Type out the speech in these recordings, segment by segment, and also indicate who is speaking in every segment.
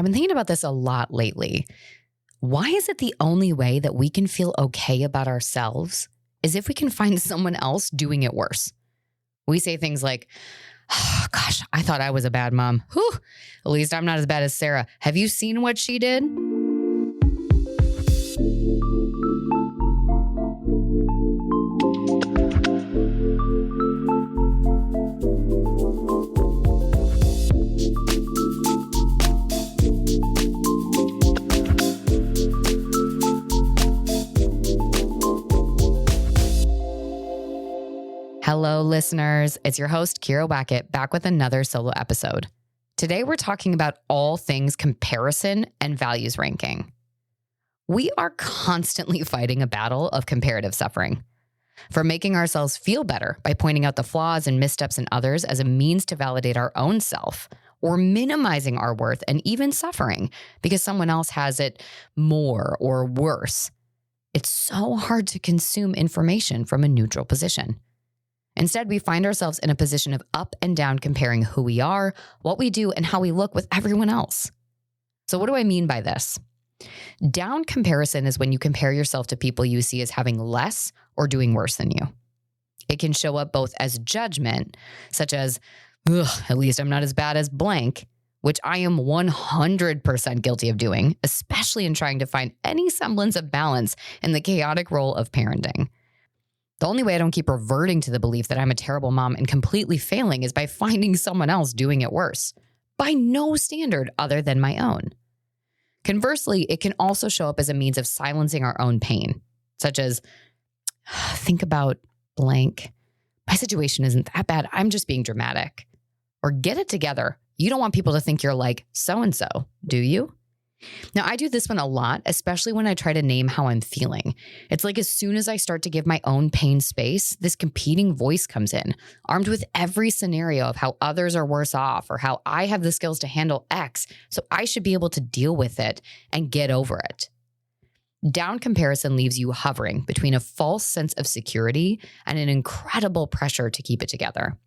Speaker 1: I've been thinking about this a lot lately. Why is it the only way that we can feel okay about ourselves is if we can find someone else doing it worse? We say things like, oh, gosh, I thought I was a bad mom. Whew, at least I'm not as bad as Sarah. Have you seen what she did? Hello, listeners. It's your host, Kira Wackett, back with another solo episode. Today, we're talking about all things comparison and values ranking. We are constantly fighting a battle of comparative suffering. From making ourselves feel better by pointing out the flaws and missteps in others as a means to validate our own self, or minimizing our worth and even suffering because someone else has it more or worse. It's so hard to consume information from a neutral position. Instead, we find ourselves in a position of up and down comparing who we are, what we do, and how we look with everyone else. So what do I mean by this? Down comparison is when you compare yourself to people you see as having less or doing worse than you. It can show up both as judgment, such as, at least I'm not as bad as blank, which I am 100% guilty of doing, especially in trying to find any semblance of balance in the chaotic role of parenting. The only way I don't keep reverting to the belief that I'm a terrible mom and completely failing is by finding someone else doing it worse, by no standard other than my own. Conversely, it can also show up as a means of silencing our own pain, such as, think about blank. My situation isn't that bad. I'm just being dramatic. Or get it together. You don't want people to think you're like so-and-so, do you? Now, I do this one a lot, especially when I try to name how I'm feeling. It's like as soon as I start to give my own pain space, this competing voice comes in, armed with every scenario of how others are worse off or how I have the skills to handle X, so I should be able to deal with it and get over it. Down comparison leaves you hovering between a false sense of security and an incredible pressure to keep it together.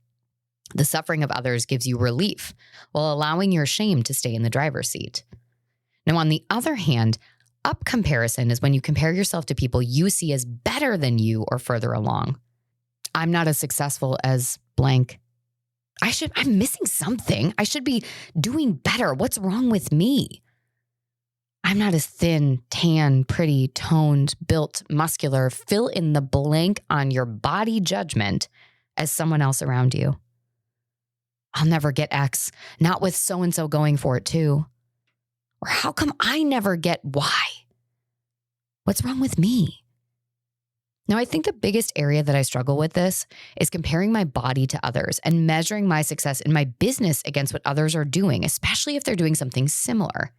Speaker 1: The suffering of others gives you relief while allowing your shame to stay in the driver's seat. Now, on the other hand, up comparison is when you compare yourself to people you see as better than you or further along. I'm not as successful as blank. I'm missing something. I should be doing better. What's wrong with me? I'm not as thin, tan, pretty, toned, built, muscular, fill in the blank on your body judgment as someone else around you. I'll never get X, not with so-and-so going for it too. Or how come I never get Y? What's wrong with me? Now, I think the biggest area that I struggle with this is comparing my body to others and measuring my success in my business against what others are doing, especially if they're doing something similar.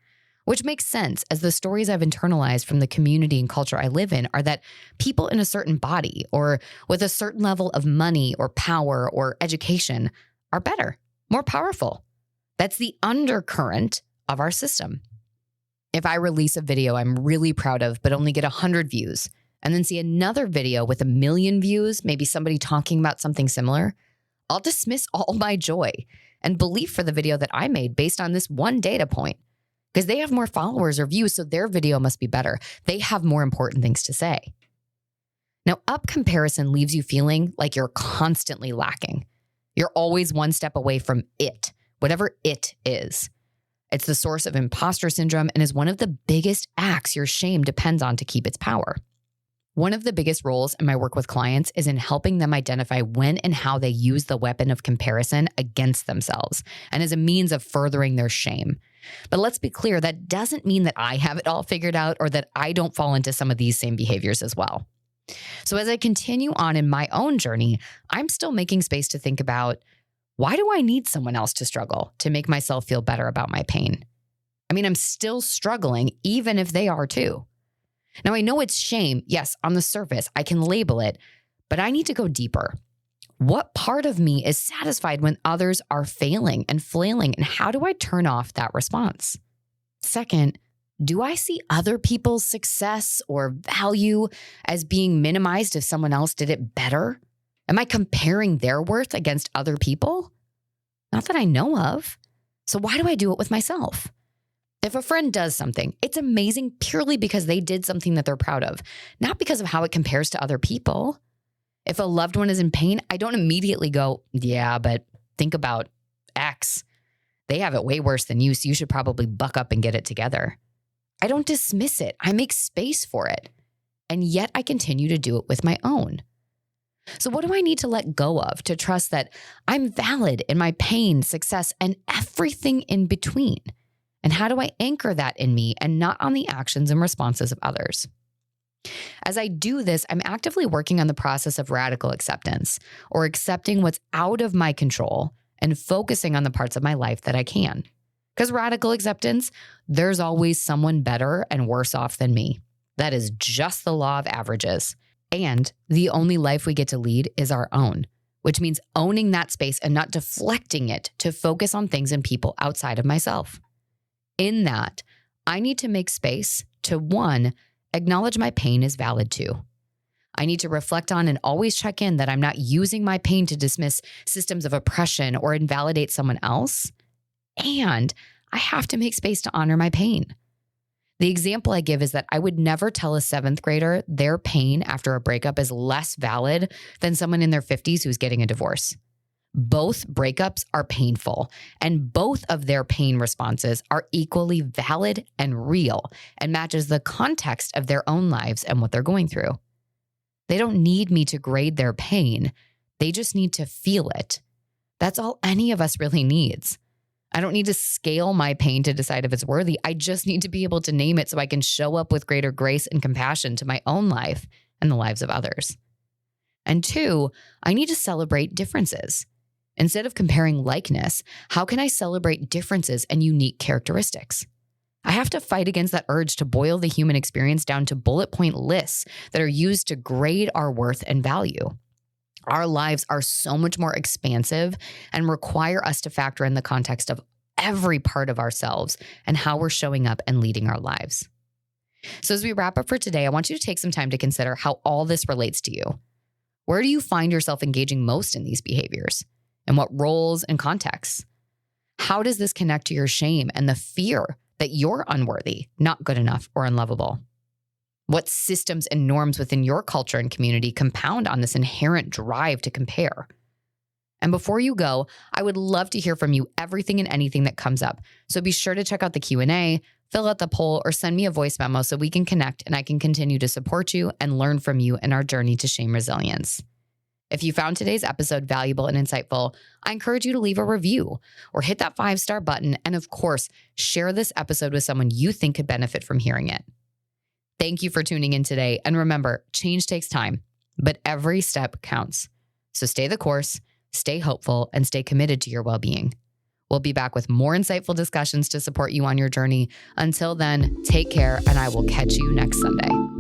Speaker 1: Which makes sense, as the stories I've internalized from the community and culture I live in are that people in a certain body or with a certain level of money or power or education are better, more powerful. That's the undercurrent of our system. If I release a video I'm really proud of, but only get 100 views, and then see another video with 1 million views, maybe somebody talking about something similar, I'll dismiss all my joy and belief for the video that I made based on this one data point. Because they have more followers or views, so their video must be better. They have more important things to say. Now, up comparison leaves you feeling like you're constantly lacking. You're always one step away from it, whatever it is. It's the source of imposter syndrome and is one of the biggest acts your shame depends on to keep its power. One of the biggest roles in my work with clients is in helping them identify when and how they use the weapon of comparison against themselves and as a means of furthering their shame. But let's be clear, that doesn't mean that I have it all figured out or that I don't fall into some of these same behaviors as well. So as I continue on in my own journey, I'm still making space to think about, why do I need someone else to struggle to make myself feel better about my pain? I mean, I'm still struggling even if they are too. Now, I know it's shame. Yes, on the surface, I can label it, but I need to go deeper. What part of me is satisfied when others are failing and flailing, and how do I turn off that response? Second, do I see other people's success or value as being minimized if someone else did it better? Am I comparing their worth against other people? Not that I know of. So why do I do it with myself? If a friend does something, it's amazing purely because they did something that they're proud of, not because of how it compares to other people. If a loved one is in pain, I don't immediately go, yeah, but think about X. They have it way worse than you, so you should probably buck up and get it together. I don't dismiss it. I make space for it. And yet I continue to do it with my own. So what do I need to let go of to trust that I'm valid in my pain, success, and everything in between? And how do I anchor that in me and not on the actions and responses of others? As I do this, I'm actively working on the process of radical acceptance, or accepting what's out of my control and focusing on the parts of my life that I can. Because radical acceptance, there's always someone better and worse off than me. That is just the law of averages. And the only life we get to lead is our own, which means owning that space and not deflecting it to focus on things and people outside of myself. In that, I need to make space to, one, acknowledge my pain is valid too. I need to reflect on and always check in that I'm not using my pain to dismiss systems of oppression or invalidate someone else. And I have to make space to honor my pain. The example I give is that I would never tell a 7th grader their pain after a breakup is less valid than someone in their 50s who's getting a divorce. Both breakups are painful, and both of their pain responses are equally valid and real and matches the context of their own lives and what they're going through. They don't need me to grade their pain. They just need to feel it. That's all any of us really needs. I don't need to scale my pain to decide if it's worthy. I just need to be able to name it so I can show up with greater grace and compassion to my own life and the lives of others. And 2, I need to celebrate differences. Instead of comparing likeness, how can I celebrate differences and unique characteristics? I have to fight against that urge to boil the human experience down to bullet point lists that are used to grade our worth and value. Our lives are so much more expansive and require us to factor in the context of every part of ourselves and how we're showing up and leading our lives. So as we wrap up for today, I want you to take some time to consider how all this relates to you. Where do you find yourself engaging most in these behaviors? In what roles and contexts? How does this connect to your shame and the fear that you're unworthy, not good enough, or unlovable? What systems and norms within your culture and community compound on this inherent drive to compare? And before you go, I would love to hear from you everything and anything that comes up. So be sure to check out the Q&A, fill out the poll, or send me a voice memo so we can connect and I can continue to support you and learn from you in our journey to shame resilience. If you found today's episode valuable and insightful, I encourage you to leave a review or hit that 5-star button. And of course, share this episode with someone you think could benefit from hearing it. Thank you for tuning in today. And remember, change takes time, but every step counts. So stay the course, stay hopeful, and stay committed to your well-being. We'll be back with more insightful discussions to support you on your journey. Until then, take care, and I will catch you next Sunday.